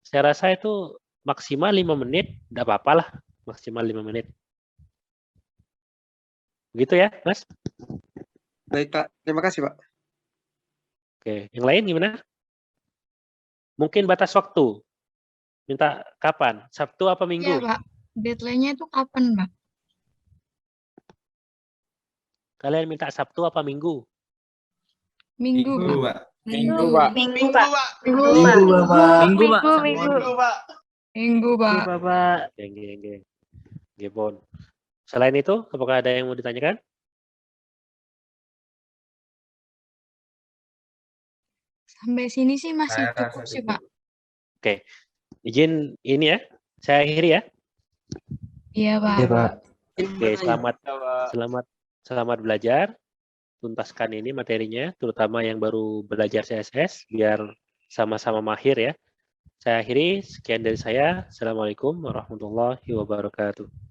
Saya rasa itu maksimal 5 menit, tidak apa-apa lah, maksimal 5 menit. Begitu ya, Mas? Baik, Pak. Terima kasih, Pak. Oke, yang lain gimana? Mungkin batas waktu. Minta kapan? Sabtu apa Iya, Minggu? Pak. Deadline-nya itu kapan, Pak? Kalian minta Sabtu apa Minggu? Minggu, Minggu, Pak. Pak. Minggu, Pak. Minggu, Pak. Minggu, Minggu, Bapak. Minggu, Pak. Minggu. Minggu, Pak. Minggu, Pak. Bapak. Geng. Gebon. Selain itu, apakah ada yang mau ditanyakan? Sampai sini sih masih Saya cukup rasa sih, cukup. Pak. Oke. Izin ini ya. Saya akhiri ya. Iya, Pak. Iya, Pak. Oke, selamat Ya, Pak. selamat belajar. Tuntaskan ini materinya, terutama yang baru belajar CSS, biar sama-sama mahir ya. Saya akhiri, sekian dari saya. Assalamualaikum warahmatullahi wabarakatuh.